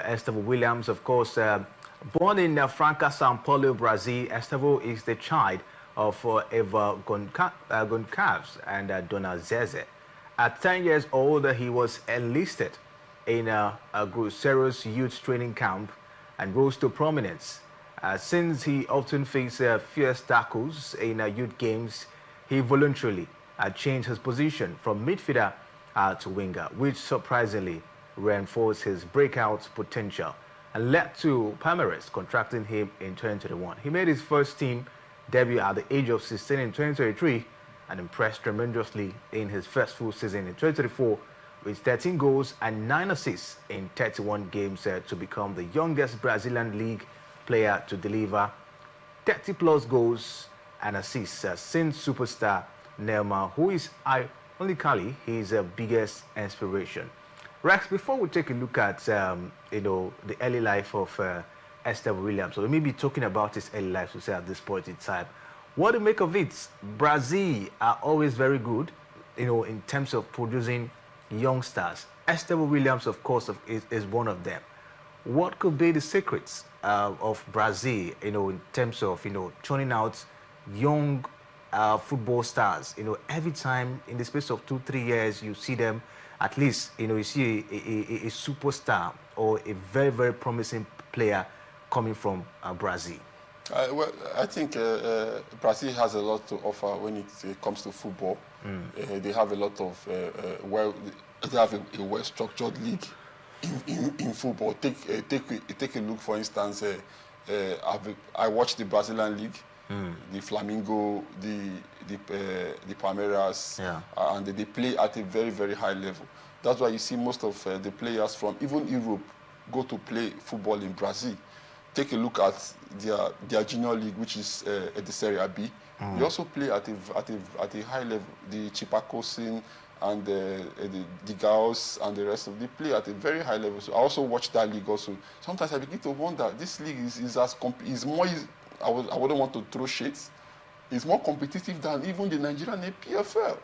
Estevao Williams, of course, born in Franca, São Paulo, Brazil. Estevao is the child of Eva Goncalves and Dona Zeze. At 10 years old, he was enlisted in a Goalscorer's youth training camp and rose to prominence. Since he often faced fierce tackles in youth games, he voluntarily changed his position from midfielder to winger, which surprisingly reinforced his breakout potential and led to Palmeiras contracting him in 2021. He made his first team debut at the age of 16 in 2023 and impressed tremendously in his first full season in 2024 with 13 goals and 9 assists in 31 games to become the youngest Brazilian league player to deliver 30-plus goals and assists since superstar Neymar, who is ironically his biggest inspiration. Rex, before we take a look at the early life of Estevao Williams, so we may be talking about his early life to say at this point in time. What do you make of it? Brazil are always very good, in terms of producing youngsters. Estevao Williams, of course, is one of them. What could be the secrets of Brazil, in terms of, churning out young football stars? Every time in the space of 2-3 years, you see them, at least, you see a superstar or a very, very promising player coming from Brazil. Well, I think Brazil has a lot to offer when it comes to football. They have a lot of they have a well-structured league in football. Take a look, for instance. I watched the Brazilian league, the Flamengo, the Palmeiras, and they play at a very, very high level. That's why you see most of the players from even Europe go to play football in Brazil. Take a look at their junior league, which is the Serie B. They also play at a high level. The Chipacosin and the Gaos and the rest of them, they play at a very high level. So I also watch that league also. Sometimes I begin to wonder, this league is more. I wouldn't want to throw shades. It's more competitive than even the Nigerian PFL.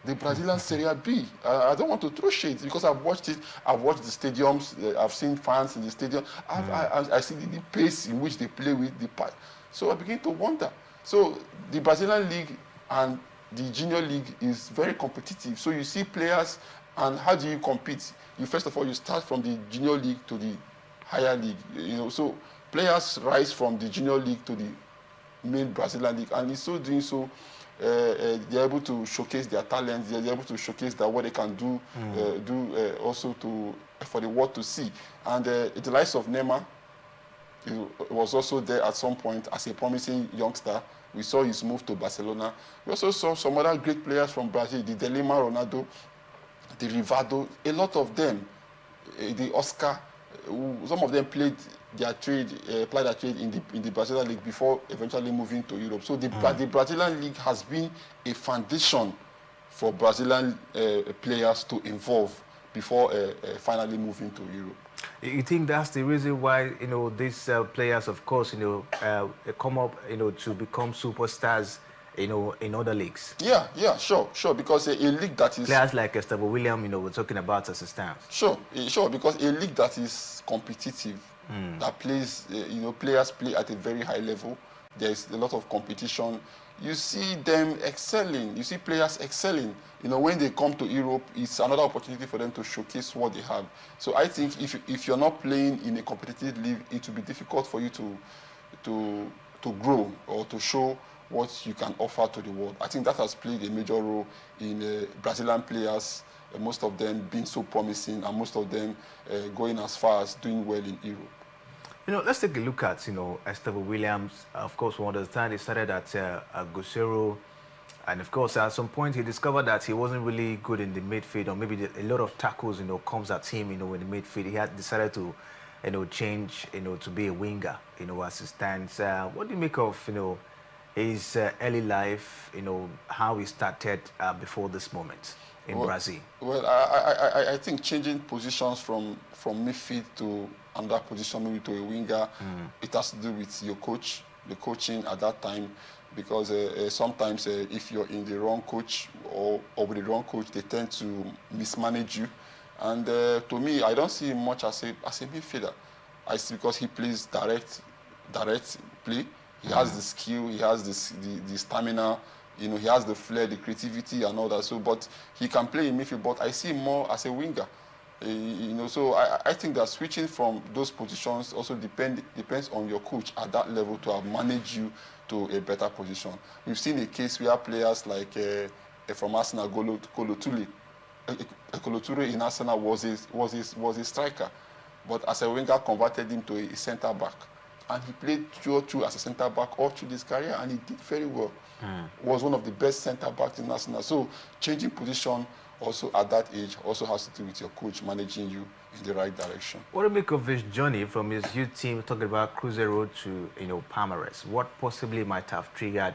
The Brazilian Serie B. I don't want to throw shades because I've watched it. I've watched the stadiums. I've seen fans in the stadium. I see the pace in which they play with the part. So I begin to wonder. So the Brazilian league and the junior league is very competitive. So you see players, and how do you compete? First of all, you start from the junior league to the higher league. So players rise from the junior league to the main Brazilian league, and in so doing so, they're able to showcase their talents. They're able to showcase what they can do, also for the world to see. And the likes of Neymar was also there at some point as a promising youngster. We saw his move to Barcelona. We also saw some other great players from Brazil, the Delima Ronaldo, the Rivaldo, a lot of them, the Oscar, some of them played their trade in the Brazilian league before eventually moving to Europe. So the Brazilian league has been a foundation for Brazilian players to evolve before finally moving to Europe. You think that's the reason why these players, of course, come up to become superstars, in other leagues? Yeah, sure. Because a league that is players like Estevao Williams, we're talking about as a stance. Sure. Because a league that is competitive, that plays, players play at a very high level. There's a lot of competition. You see them excelling. You see players excelling. When they come to Europe, it's another opportunity for them to showcase what they have. So I think if you're not playing in a competitive league, it will be difficult for you to grow or to show what you can offer to the world. I think that has played a major role in Brazilian players, most of them being so promising, and most of them going as far as doing well in Europe. Let's take a look at, Estevao Williams. Of course, we understand he started at Goalscorer, and of course, at some point, he discovered that he wasn't really good in the midfield, or maybe a lot of tackles, comes at him, in the midfield. He had decided to, change, to be a winger, as he stands. What do you make of, his early life, how he started before this moment in Brazil? Well, I think changing positions from midfield to another position, maybe to a winger, it has to do with your coach, the coaching at that time, because sometimes if you're in the wrong coach or with the wrong coach, they tend to mismanage you. And to me, I don't see him much as a midfielder. I see because he plays direct play. He has the skill, he has the stamina, you know, he has the flair, the creativity and all that. So, but he can play in midfield, but I see him more as a winger. You know, so I think that switching from those positions also depends on your coach at that level to have managed you to a better position. We've seen a case where players like from Arsenal, Kolo in Arsenal was a striker, but as a winger converted him to a centre back, and he played through as a centre back all through his career, and he did very well. Was one of the best centre backs in Arsenal. So changing position also at that age also has to do with your coach managing you in the right direction. What do you make of his journey from his youth team, talking about Cruiser Road to, you know, Palmeiras? What possibly might have triggered,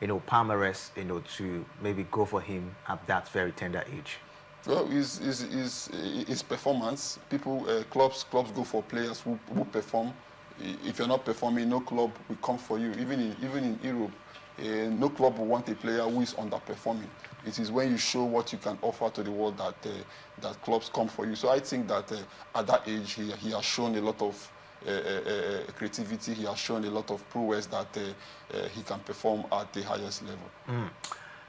you know, Palmeiras, you know, to maybe go for him at that very tender age? Well, his performance. People, clubs go for players who perform. If you're not performing, no club will come for you. Even in Europe, no club will want a player who is underperforming. It is when you show what you can offer to the world that clubs come for you. So I think that at that age, he has shown a lot of creativity. He has shown a lot of prowess that he can perform at the highest level.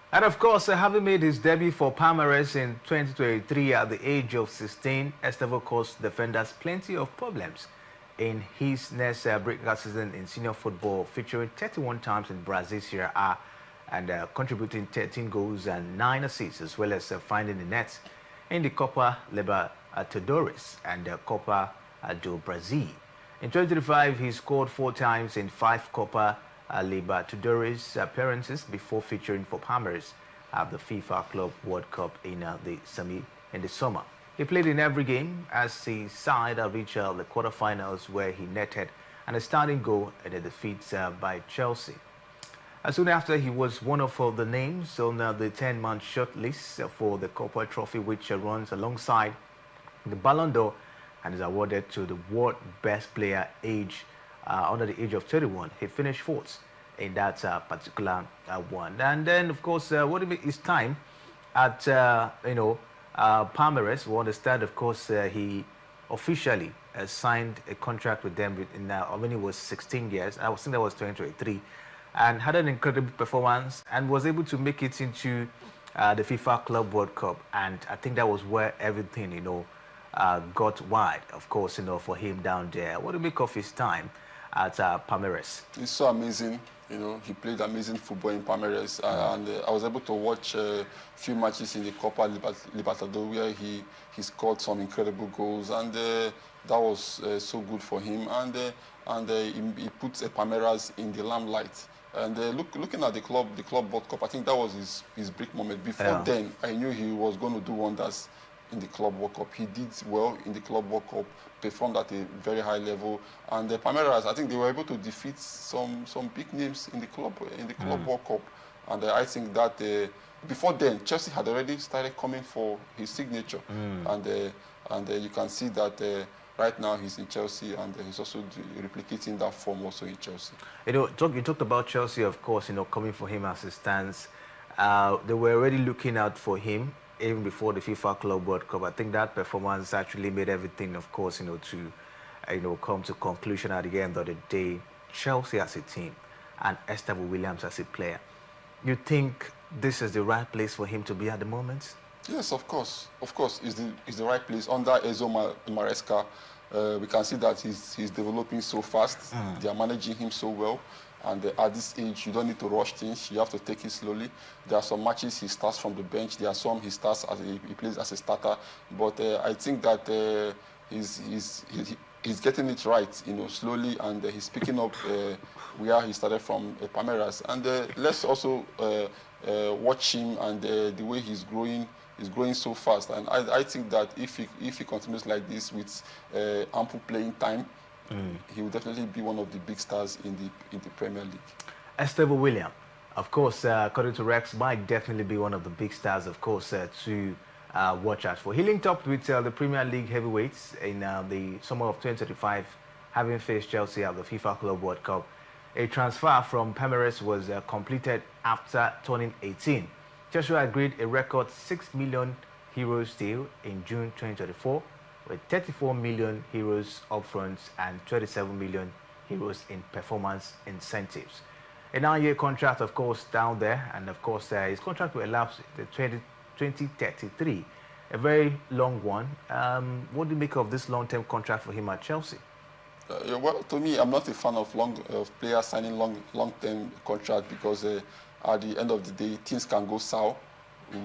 And of course, having made his debut for Palmeiras in 2023 at the age of 16, Estevao caused defenders plenty of problems in his next breakout season in senior football, featuring 31 times in Brazil Serie A and contributing 13 goals and 9 assists, as well as finding the nets in the Copa Libertadores and Copa do Brasil. In 2025, he scored 4 times in 5 Copa Libertadores appearances before featuring for Palmeiras at the FIFA Club World Cup in the summer. He played in every game as his side reached the quarterfinals, where he netted a starting goal in the defeat by Chelsea. Soon after, he was one of the names on the 10-man shortlist for the Copa Trophy, which runs alongside the Ballon d'Or and is awarded to the world best player under the age of 31. He finished 4th in that particular one. And then, of course, what his time at Palmeiras, we understand, of course, he officially signed a contract with them when he was 16 years. I think that was 2023, and had an incredible performance and was able to make it into the FIFA Club World Cup. And I think that was where everything, got wide, of course, for him down there. What do you make of his time at Palmeiras? It's so amazing. He played amazing football in Palmeiras, and I was able to watch a few matches in the Copa Libertadores where he scored some incredible goals, and that was so good for him. And he put Palmeiras in the limelight. And looking at the Club World Cup, I think that was his big moment. Before then, I knew he was going to do wonders in the Club World Cup. He did well in the Club World Cup, performed at a very high level, and the Palmeiras, I think they were able to defeat some big names in the Club World Cup. And I think that before then, Chelsea had already started coming for his signature, and you can see that right now he's in Chelsea, and he's also replicating that form also in Chelsea. You talked about Chelsea, of course, coming for him as it stands. They were already looking out for him even before the FIFA Club World Cup. I think that performance actually made everything, of course, to come to conclusion at the end of the day. Chelsea as a team and Estevao Williams as a player. You think this is the right place for him to be at the moment? Yes, of course. Of course, it's the right place. Under Enzo Maresca, we can see that he's developing so fast. They are managing him so well. And at this age, you don't need to rush things. You have to take it slowly. There are some matches he starts from the bench. There are some he starts he plays as a starter. But I think that he's getting it right, slowly, and he's picking up where he started from Palmeiras. And let's also watch him and the way he's growing. He's growing so fast, and I think that if he continues like this with ample playing time, he will definitely be one of the big stars in the Premier League. Estevao Williams, of course, according to Rex, might definitely be one of the big stars, of course, to watch out for. He linked up with the Premier League heavyweights in the summer of 2035, having faced Chelsea at the FIFA Club World Cup. A transfer from Palmeiras was completed after turning 18. Joshua agreed a record €6 million euros deal in June 2024 with 34 million euros upfront and 27 million euros in performance incentives. A 9-year contract, of course, down there, and of course, his contract will elapse the 2033, a very long one. What do you make of this long-term contract for him at Chelsea? Yeah, well, to me, I'm not a fan of players signing long-term contract because at the end of the day, things can go sour.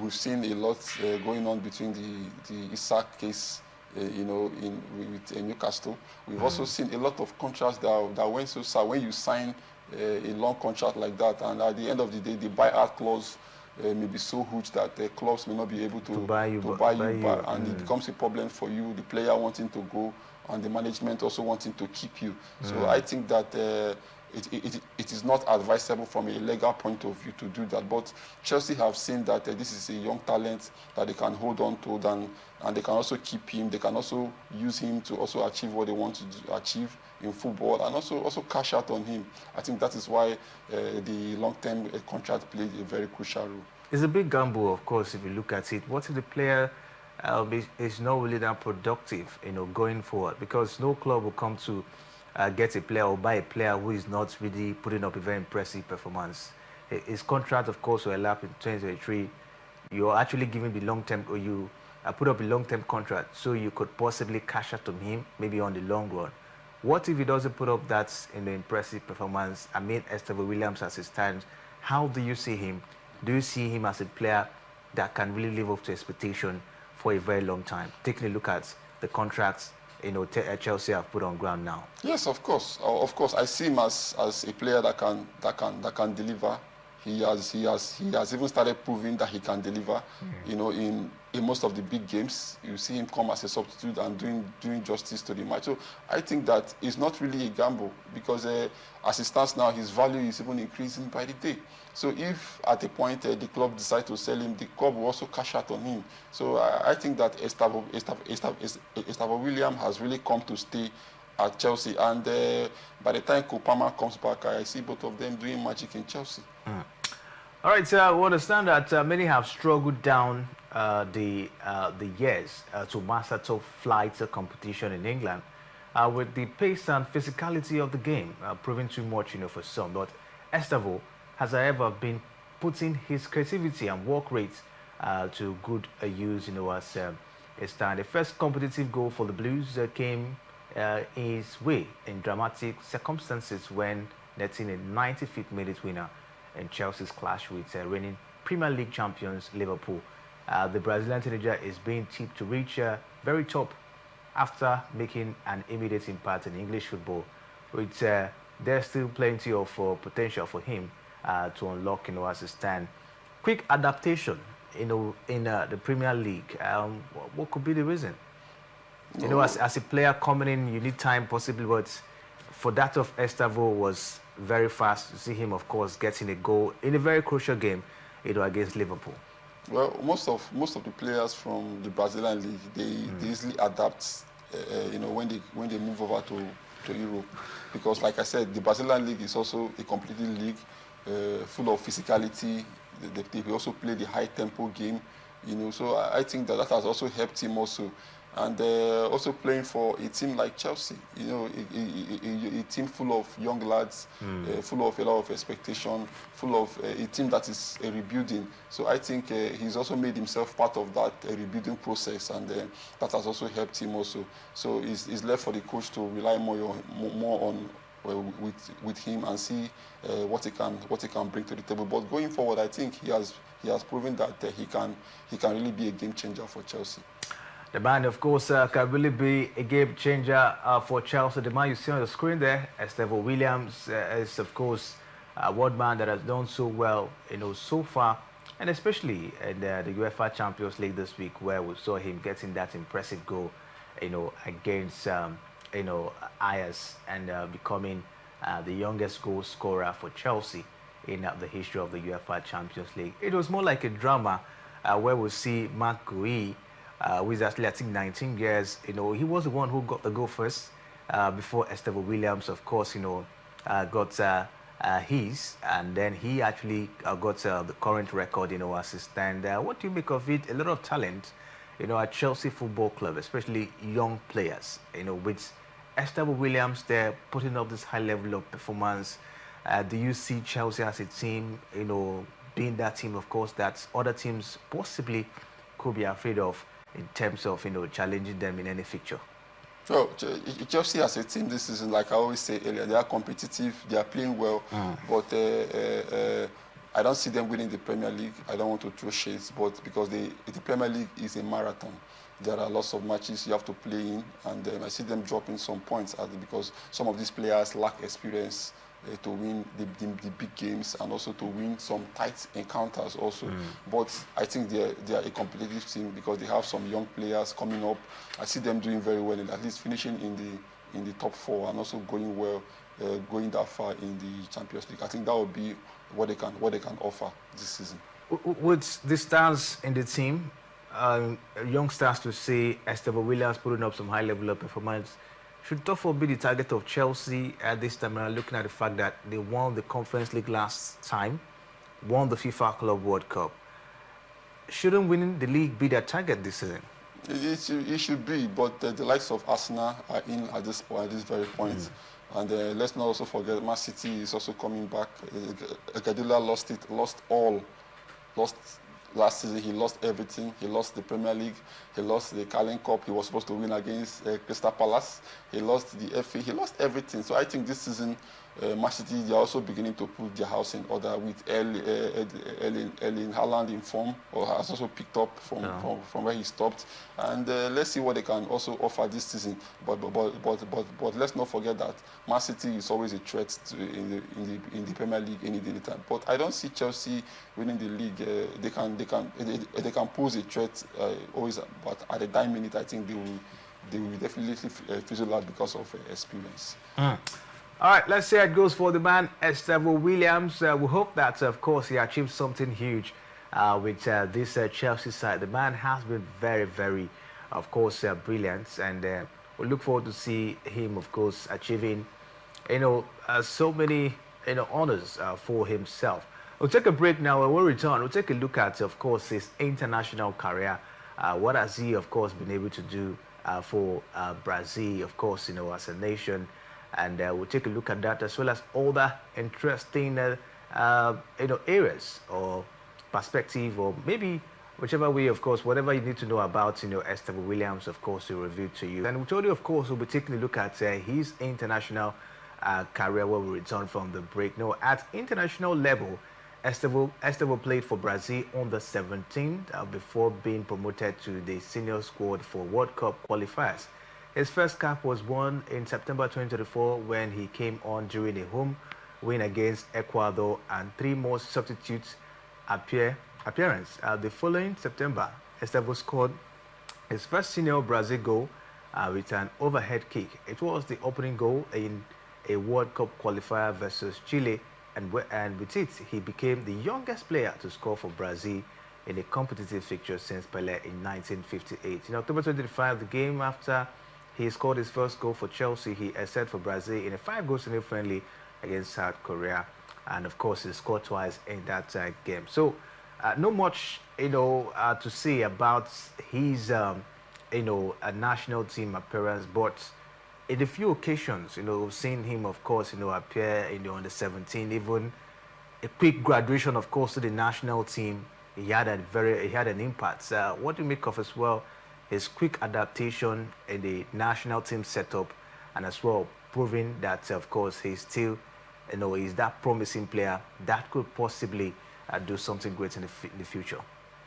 We've seen a lot going on between the Isaac case, with Newcastle. We've also seen a lot of contracts that went so sour. When you sign a long contract like that, and at the end of the day, the buyout clause may be so huge that the clubs may not be able to buy you back, and it becomes a problem for you, the player wanting to go, and the management also wanting to keep you. So I think that it is not advisable from a legal point of view to do that. But Chelsea have seen that this is a young talent that they can hold on to, and they can also keep him. They can also use him to also achieve what they want to achieve in football, and also cash out on him. I think that is why the long-term contract played a very crucial role. It's a big gamble, of course, if you look at it. What if the player is not really that productive, going forward? Because no club will come to get a player or buy a player who is not really putting up a very impressive performance. His contract, of course, will elapse in 2023. You're actually giving the long-term, or you put up a long-term contract so you could possibly cash out on him, maybe on the long run. What if he doesn't put up that impressive performance? I mean, Estevao Williams as it stands, how do you see him? Do you see him as a player that can really live up to expectation for a very long time? Taking a look at the contracts Chelsea have put on ground now. Yes, of course. Of course, I see him as a player that can deliver. He has even started proving that he can deliver. In most of the big games, you see him come as a substitute and doing justice to the match. So I think that it's not really a gamble because as it stands now, his value is even increasing by the day. So if at a point the club decides to sell him, the club will also cash out on him. So I think that Estevao Williams has really come to stay at Chelsea, and by the time Kopama comes back, I see both of them doing magic in Chelsea. All right, so we understand that many have struggled down the years to master top flight competition in England, with the pace and physicality of the game proving too much, for some. But Estevao has, however, been putting his creativity and work rate to good use, as a stand. The first competitive goal for the Blues came his way in dramatic circumstances when netting a 95th minute winner in Chelsea's clash with reigning Premier League champions Liverpool. The Brazilian teenager is being tipped to reach very top after making an immediate impact in English football, which there's still plenty of potential for him to unlock, as a stand. Quick adaptation, in the Premier League. What could be the reason? As a player coming in, you need time possibly, but for that of Estevao was very fast. You see him, of course, getting a goal in a very crucial game, against Liverpool. Well, most of the players from the Brazilian league, they easily adapt, when they move over to Europe, because, like I said, the Brazilian league is also a completely league full of physicality. They also play the high tempo game, So I think that has also helped him also. And also playing for a team like Chelsea, a team full of young lads, full of a lot of expectation, full of a team that is rebuilding. So I think he's also made himself part of that rebuilding process, and that has also helped him also. So it's left for the coach to rely more on with him and see what he can bring to the table. But going forward, I think he has proven that he can really be a game changer for Chelsea. The man, of course, can really be a game changer for Chelsea. The man you see on the screen there, Estevao Williams, is, of course, a world man that has done so well, so far, and especially in the UEFA Champions League this week, where we saw him getting that impressive goal, against, Ajax, and becoming the youngest goal scorer for Chelsea in the history of the UEFA Champions League. It was more like a drama where we see Marc Guéhi, who is actually, I think, 19 years. He was the one who got the goal first before Estevao Williams, of course, got his, and then he actually got the current record, as a stand. What do you make of it? A lot of talent, at Chelsea Football Club, especially young players, with Estevao Williams there putting up this high level of performance. Do you see Chelsea as a team, being that team, of course, that other teams possibly could be afraid of in terms of, challenging them in any fixture? Well, Chelsea as a team this season, like I always say earlier, they are competitive, they are playing well, but I don't see them winning the Premier League. I don't want to throw shades, but because the Premier League is a marathon. There are lots of matches you have to play in, and I see them dropping some points because some of these players lack experience to win the big games and also to win some tight encounters also. But I think they are a competitive team because they have some young players coming up. I see them doing very well, and at least finishing in the top 4 and also going well, going that far in the Champions League. I think that would be what they can offer this season. With the stars in the team, young stars to see Estevao Williams putting up some high level of performance, should Toffol be the target of Chelsea at this time around, looking at the fact that they won the Conference League last time, won the FIFA Club World Cup? Shouldn't winning the league be their target this season? It should be, but the likes of Arsenal are in at this very point. And let's not also forget, Man City is also coming back. Guardiola lost last season. He lost everything. He lost the Premier League. He lost the Carling Cup. He was supposed to win against Crystal Palace. He lost the FA. He lost everything. So I think this season, Man City, they are also beginning to put their house in order with Erling Haaland in form, or has also picked up from where he stopped. And let's see what they can also offer this season. But let's not forget that Man City is always a threat in the Premier League any time. But I don't see Chelsea winning the league. They can pose a threat always, but at the dying minute, I think they will definitely fizzle out because of experience. All right, let's see how it goes for the man, Estevao Williams. We hope that, of course, he achieves something huge with this Chelsea side. The man has been very, very, of course, brilliant. And we look forward to see him, of course, achieving, so many, honors for himself. We'll take a break now. When we return, we'll take a look at, of course, his international career. What has he, of course, been able to do for Brazil, of course, as a nation. And we'll take a look at that as well as other interesting, areas or perspective, or maybe whichever way, of course, whatever you need to know about, Estevao Williams, of course, we'll review to you. And we told you, of course, we'll be taking a look at his international career when we return from the break. Now, at international level, Estevao played for Brazil on the 17th before being promoted to the senior squad for World Cup qualifiers. His first cap was won in September 2024 when he came on during a home win against Ecuador, and 3 more substitutes appearance. The following September, Estevao scored his first senior Brazil goal with an overhead kick. It was the opening goal in a World Cup qualifier versus Chile, and with it, he became the youngest player to score for Brazil in a competitive fixture since Pelé in 1958. In October 2025, the game after he scored his first goal for Chelsea, he excelled for Brazil in a 5-goal senior friendly against South Korea. And of course, he scored twice in that game. So, not much, to say about his, a national team appearance. But in a few occasions, we've seen him, of course, appear in the under-17, even a quick graduation, of course, to the national team. He had an impact. What do you make of as well his quick adaptation in the national team setup, and as well proving that, of course, he's still, he's that promising player that could possibly do something great in the future?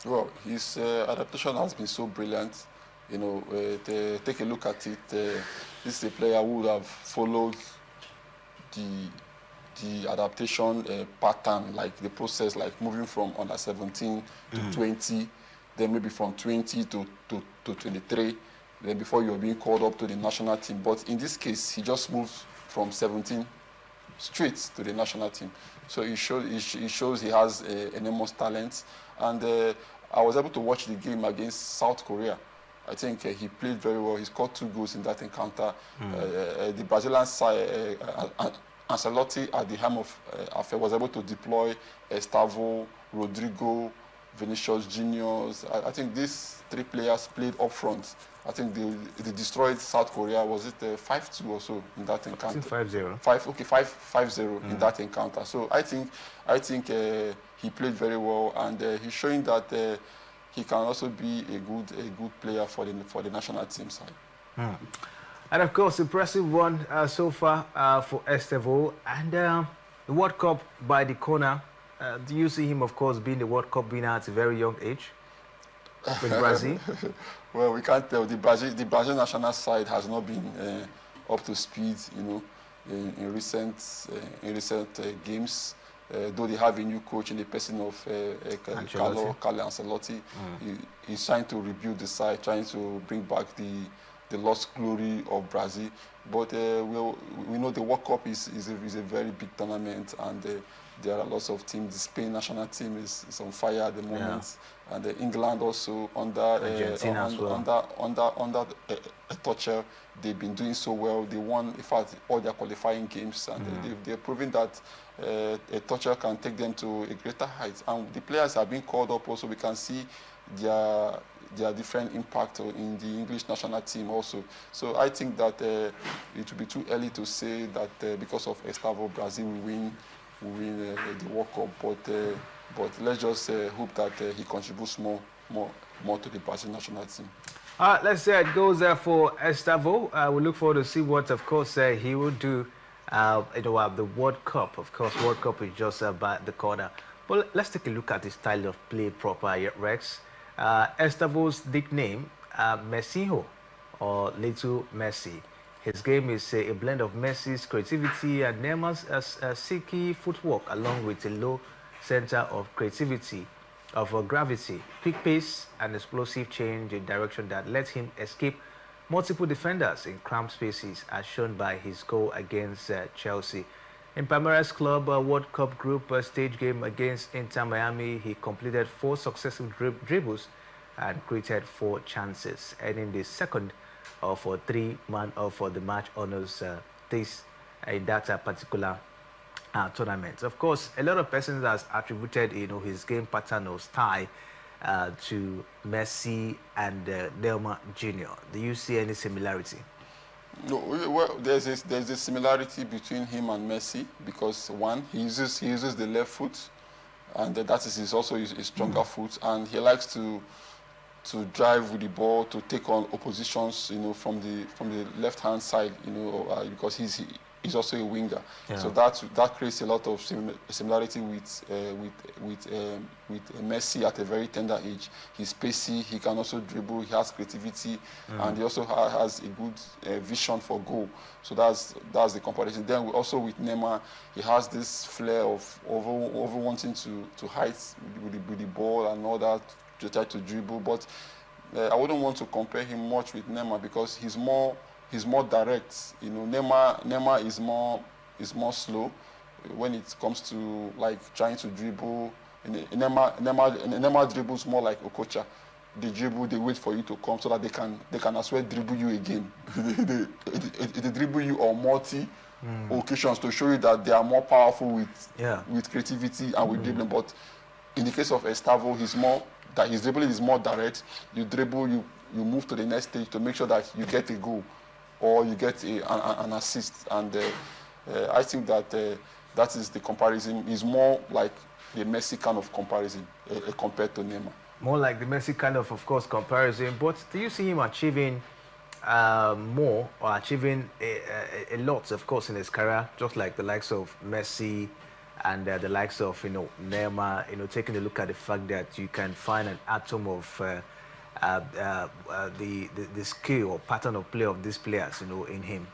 Well, his adaptation has been so brilliant. Take a look at it. This is a player who would have followed the adaptation pattern, like the process, like moving from under 17 to 20, then maybe from 20 to 23, then before you're being called up to the national team. But in this case, he just moved from 17 straight to the national team. So it shows he has enormous talent. And I was able to watch the game against South Korea. I think he played very well. He scored 2 goals in that encounter. The Brazilian side, Ancelotti, at the helm of affair, was able to deploy Estevao, Rodrigo, Vinicius Juniors. I think these 3 players played up front. I think they destroyed South Korea. Was it 5-2 or so in that encounter? 5-0. 5-0 in that encounter. So I think he played very well, and he's showing that he can also be a good player for the national team side. And of course, impressive one so far for Estevao, and the World Cup by the corner. Do you see him, of course, being the World Cup winner at a very young age with Brazil? Well, we can't tell. The Brazil national side has not been up to speed, in recent games. Though they have a new coach in the person of Carlo Ancelotti, he's trying to rebuild the side, trying to bring back the lost glory of Brazil. But we know the World Cup is a very big tournament, and there are lots of teams. The Spain national team is on fire at the moment, and England also under Tuchel, they've been doing so well. They won, in fact, all their qualifying games, and they're proving that Tuchel can take them to a greater height. And the players have been called up also. We can see their different impact in the English national team also. So I think that it would be too early to say that because of Estevao, Brazil will win the World Cup. But let's just hope that he contributes more to the Brazil national team. Let's say it goes for Estevao. We look forward to see what, of course, he will do. The World Cup, of course, World Cup is just about the corner. But let's take a look at his style of play proper, Rex. Estevao's nickname, Messiho, or Little Messi. His game is a blend of Messi's creativity and Neymar's silky footwork, along with a low center of creativity, of gravity, quick pace, and explosive change in direction that lets him escape multiple defenders in cramped spaces, as shown by his goal against Chelsea. In Palmeiras Club World Cup group stage game against Inter Miami, he completed 4 successive dribbles and created 4 chances, ending the second of 3 man of the match honors in that particular tournament. Of course, a lot of persons has attributed his game pattern or style to Messi and Neymar Jr. Do you see any similarity? No, well, there's a similarity between him and Messi, because one, he uses the left foot, and that is also his stronger foot, and he likes to drive with the ball, to take on oppositions, from the left hand side, because he's also a winger. Yeah. So that creates a lot of similarity with Messi at a very tender age. He's pacey, he can also dribble, he has creativity, and he also has a good vision for goal. So that's the comparison. Then also with Neymar, he has this flair of over wanting to height with the ball and all that, to try to dribble. But I wouldn't want to compare him much with Neymar, because he's more direct. Neymar is more slow when it comes to trying to dribble. Neymar dribbles more like Okocha. They dribble, they wait for you to come so that they can as well dribble you again. they dribble you on multi occasions to show you that they are more powerful with creativity and with dribbling. But in the case of Estevao, his dribbling is more direct. You dribble, you move to the next stage to make sure that you get a goal or you get an assist. And I think that that is the comparison. Is more like the Messi kind of comparison compared to Neymar. More like the Messi kind of course, comparison. But do you see him achieving more, or achieving a lot, of course, in his career, just like the likes of Messi and the likes of Neymar? Taking a look at the fact that you can find an atom of the skill or pattern of play of these players, in him.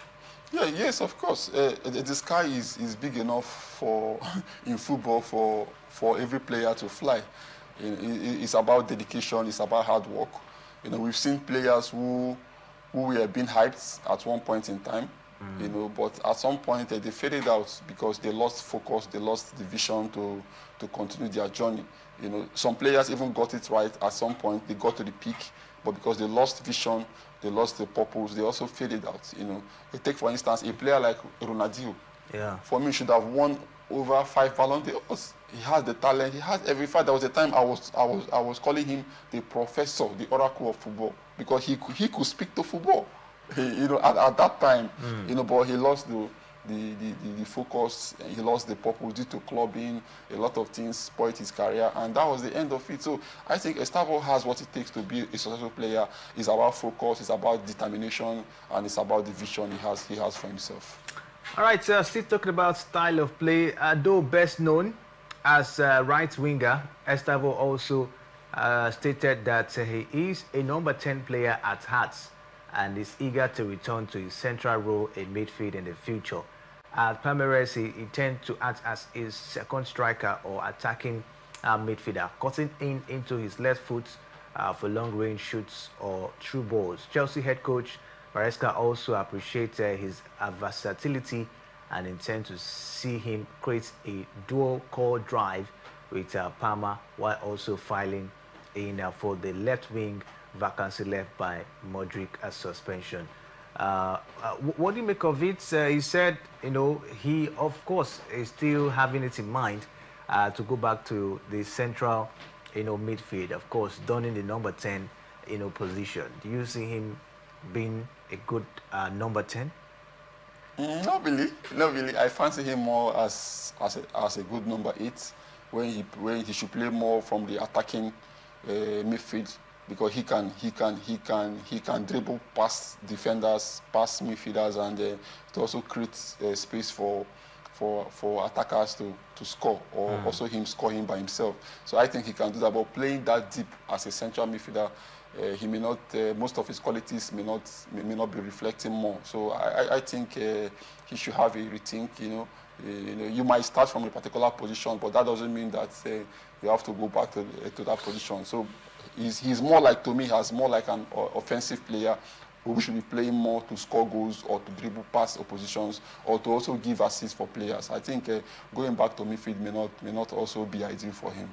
Yeah, yes, of course. The sky is big enough in football for every player to fly. It's about dedication. It's about hard work. We've seen players who were being hyped at one point in time, but at some point they faded out because they lost focus, they lost the vision to continue their journey. Some players even got it right at some point. They got to the peak, but because they lost vision, they lost the purpose, they also faded out. Take, for instance, a player like Ronaldinho. Yeah. For me, should have won over 5 Ballon d'Ors. He has the talent. He has every fact. There was a time I was calling him the professor, the oracle of football, because he could speak to football. At that time, but he lost the focus. He lost the purpose due to clubbing. A lot of things spoiled his career, and that was the end of it. So I think Estevao has what it takes to be a successful player. It's about focus. It's about determination, and it's about the vision he has for himself. All right, still talking about style of play. Though best known as right winger, Estevao also stated that he is a number 10 player at heart and is eager to return to his central role in midfield in the future. At Palmeiras, he intends to act as his second striker or attacking midfielder, cutting into his left foot for long-range shoots or through balls. Chelsea head coach Maresca also appreciates his versatility and intends to see him create a dual-core drive with Palma, while also filing in for the left wing vacancy left by Modric as suspension. What do you make of it? He said, he of course is still having it in mind to go back to the central, midfield. Of course, donning the number 10, position. Do you see him being a good number 10? Not really. I fancy him more as a good number 8 when he should play more from the attacking midfield, because he can dribble past defenders, past midfielders, and to also create space for attackers to score, or also him scoring by himself. So I think he can do that. But playing that deep as a central midfielder, he may not. Most of his qualities may not be reflecting more. So I think he should have a rethink. You might start from a particular position, but that doesn't mean that you have to go back to that position. So he's more like, to me, more like an offensive player who should be playing more to score goals or to dribble past oppositions or to also give assists for players. I think going back to midfield may not also be ideal for him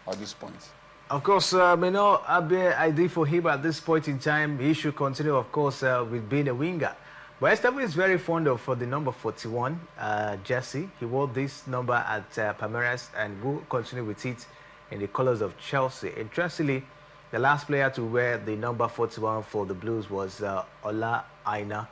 at this point. Of course, may not be ideal for him at this point in time. He should continue, of course, with being a winger. But Estevao is very fond of the number 41 jersey. He wore this number at Palmeiras and will continue with it in the colors of Chelsea. Interestingly, the last player to wear the number 41 for the Blues was Ola Aina,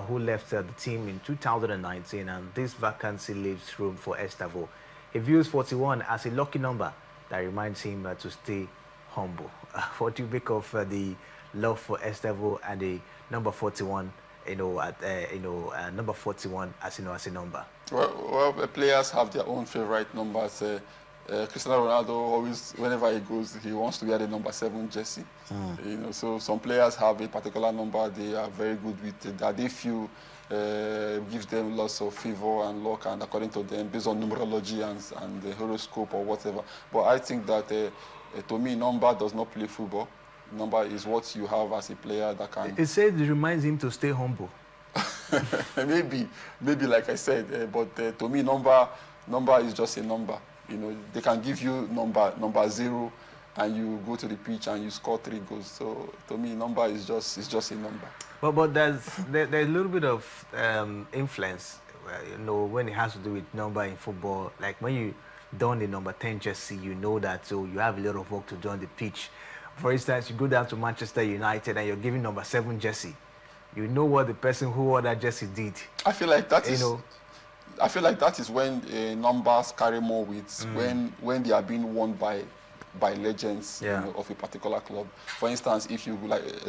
who left the team in 2019, and this vacancy leaves room for Estevao. He views 41 as a lucky number that reminds him to stay humble. What do you make of the love for Estevao and the number 41? Number 41 as a number. Well, players have their own favorite numbers. Cristiano Ronaldo always, whenever he goes, he wants to wear the number 7 jersey. So some players have a particular number they are very good with, that they feel gives them lots of favor and luck, and according to them, based on numerology and the horoscope or whatever. But I think that to me, number does not play football. Number is what you have as a player that can. It says it reminds him to stay humble. maybe like I said, but to me, number is just a number. They can give you number 0, and you go to the pitch and you score 3 goals. So to me, number is just a number. But there's a little bit of influence, when it has to do with number in football. Like when you don the number 10 jersey, you know that so you have a lot of work to do on the pitch. For instance, you go down to Manchester United and you're giving number 7 jersey. You know what the person who wore that jersey did. I feel like that is when numbers carry more weight, when they are being worn by legends of a particular club. For instance, if you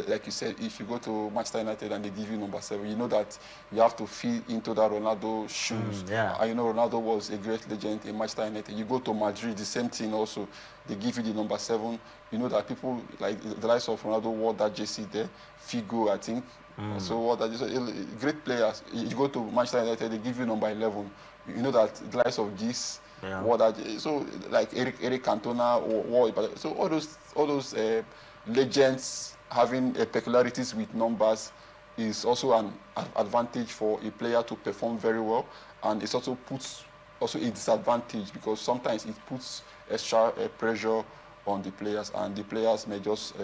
like you said, if you go to Manchester United and they give you number 7, you know that you have to fit into that Ronaldo shoes. And Ronaldo was a great legend in Manchester United. You go to Madrid, the same thing also. They give you the number 7. You know that people like the likes of Ronaldo wore that jersey there. Figo, I think. So what that is, great players. You go to Manchester United, they give you number 11. You know that the likes of Gis. So like Eric Cantona or so all those legends having peculiarities with numbers is also an advantage for a player to perform very well, and it also puts a disadvantage because sometimes it puts extra pressure on the players, and the players may just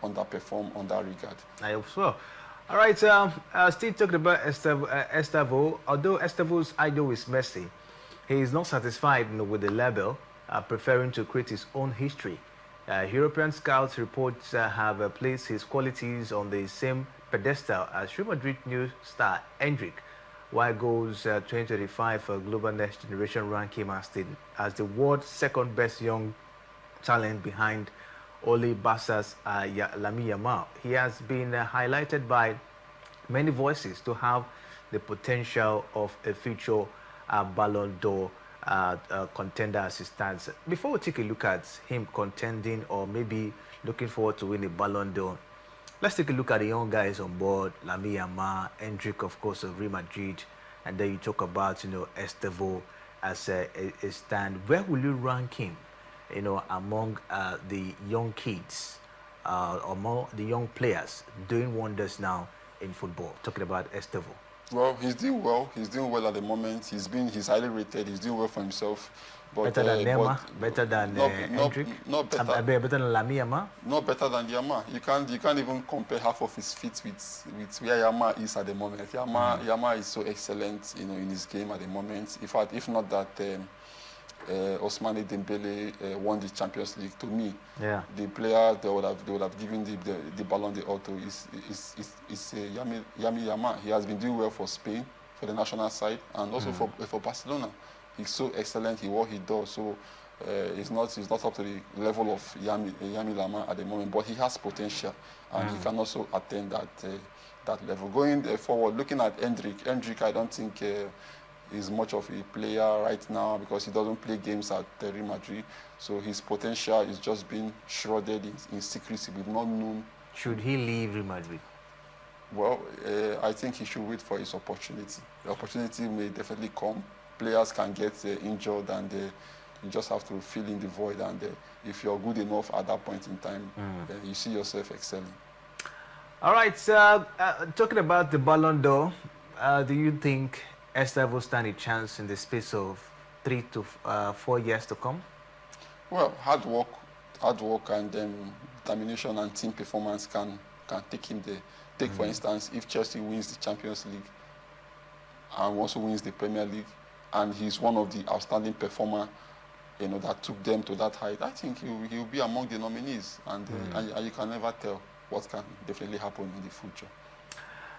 underperform on that regard. I hope so. All right, still talking about Estevao. Although Estevau's idol is Messi, he is not satisfied with the level, preferring to create his own history. European scouts reports have placed his qualities on the same pedestal as Real Madrid new star Endrick, while Goals 2025 Global Next Generation rank him as the world's second best young talent behind Ole Barca's Lamine Yamal. He has been highlighted by many voices to have the potential of a future Ballon d'Or contender as it stands. Before we take a look at him contending or maybe looking forward to win a Ballon d'Or, let's take a look at the young guys on board. Lamine Yamal, Endrick, of course, of Real Madrid, and then you talk about, Estevao as a stand. Where will you rank him, among the young kids, among the young players doing wonders now in football? Talking about Estevao. Well, he's doing well. He's doing well at the moment. He's highly rated. He's doing well for himself. But, better than Neymar, better than Endrick, not better. Better than Lamine Yamal. Not better than Yamal. You can't even compare half of his feet with where Yamal is at the moment. Yamal is so excellent, in his game at the moment. In fact, if not that Ousmane Dembele won the Champions League, to me, the player they would have given the Ballon d'Or to is Lamine Yamal. He has been doing well for Spain, for the national side, and also for Barcelona. He's so excellent in what he does. So he's not up to the level of Lamine Yamal at the moment, but he has potential, and he can also attain that level. Going forward, looking at Endrick, I don't think is much of a player right now because he doesn't play games at Real Madrid. So his potential is just being shrouded in secrecy. We've not known. Should he leave Real Madrid? Well, I think he should wait for his opportunity. The opportunity may definitely come. Players can get injured, and you just have to fill in the void. And if you're good enough at that point in time, you see yourself excelling. All right. Talking about the Ballon d'Or, do you think Estevao will stand a chance in the space of 3 to 4 years to come? Well, hard work and determination and team performance can take him there. Take, for instance, if Chelsea wins the Champions League and also wins the Premier League, and he's one of the outstanding performers, that took them to that height, I think he'll be among the nominees, and you can never tell what can definitely happen in the future.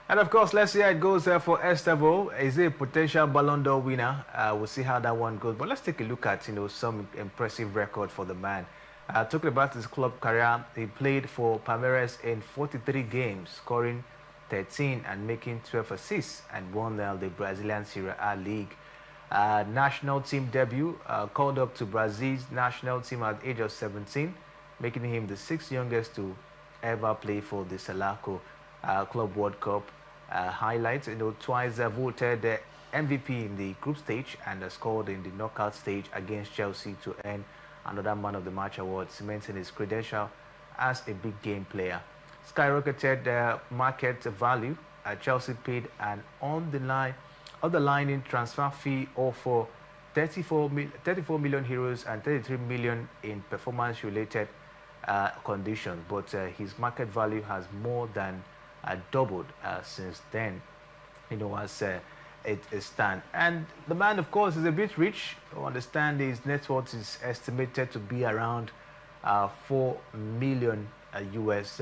And of course, let's see how it goes for Estevao. Is he a potential Ballon d'Or winner? We'll see how that one goes. But let's take a look at some impressive record for the man. Talking about his club career, he played for Palmeiras in 43 games, scoring 13 and making 12 assists, and won the Brazilian Serie A league. National team debut, called up to Brazil's national team at the age of 17, making him the 6th youngest to ever play for the Salaco Club World Cup. Highlights, twice voted the MVP in the group stage and scored in the knockout stage against Chelsea to earn another Man of the Match award, cementing his credential as a big game player. Skyrocketed market value. Chelsea paid an underlining transfer fee of 34 million euros and 33 million in performance-related conditions, but his market value has more than doubled since then, as it stands. And the man, of course, is a bit rich. To understand his net worth is estimated to be around $4 million US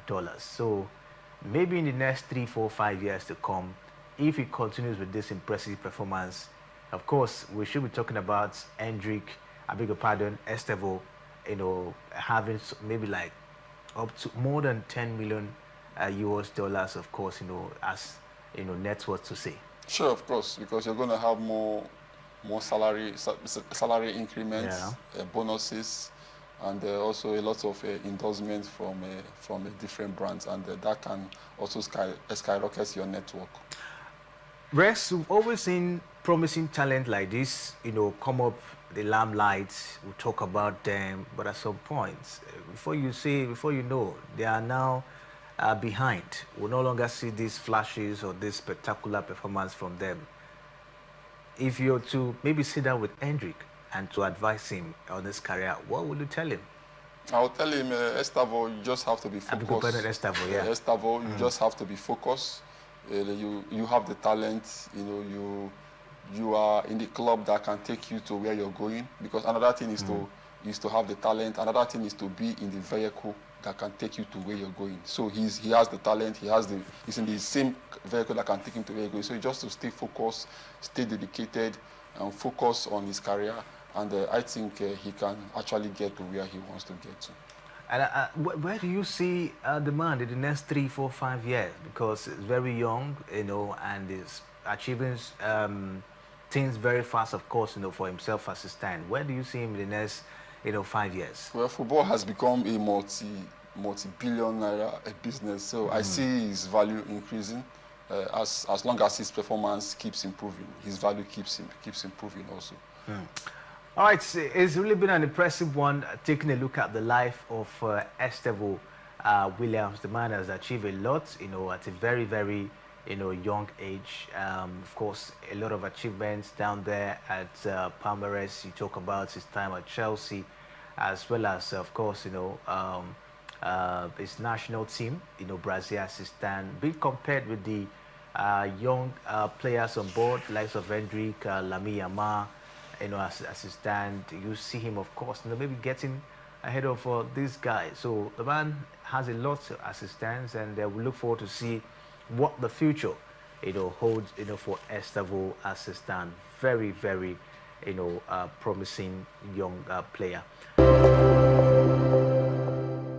dollars. So maybe in the next 3, 4, 5 years to come, if he continues with this impressive performance, of course, we should be talking about Estevao, having maybe like up to more than 10 million US dollars, of course, as net worth to say. Sure, of course, because you're going to have more salary increments, bonuses, and also a lot of endorsements from different brands, and that can also skyrocket your network. Rex, we've always seen promising talent like this, come up the limelight. We talk about them, but at some point, before you know, they are now behind. We'll no longer see these flashes or this spectacular performance from them. If you're to maybe sit down with Endrick and to advise him on his career, what would you tell him? I'll tell him, Estevao, you just have to be focused. Estevao, you just have to be focused. You have the talent, you you are in the club that can take you to where you're going. Because another thing is to have the talent. Another thing is to be in the vehicle that can take you to where you're going. So he has the talent. He's in the same vehicle that can take him to where you're going. So just to stay focused, stay dedicated, and focus on his career. And I think he can actually get to where he wants to get to. And where do you see the man in the next 3, 4, 5 years? Because he's very young, you know, and is achieving things very fast, of course, you know, for himself as a stand. Where do you see him in the next, you know, 5 years? Well, football has become a multi-billion naira business, so I see his value increasing. As long as his performance keeps improving, his value keeps improving also. All right, it's really been an impressive one, taking a look at the life of Estevao Williams. The man has achieved a lot, you know, at a very, very, you know, young age. Of course, a lot of achievements down there at Palmeiras. You talk about his time at Chelsea, as well as, of course, you know, his national team, you know, Brazil as his stand. Being compared with the young players on board, likes of Hendrick, Lamine Yamal, you know, as his stand, you see him, of course, you know, maybe getting ahead of this guy. So the man has a lot as he stands, and we look forward to see what the future, you know, holds, you know, for Estevao as he stand. Very, very, you know, promising young player.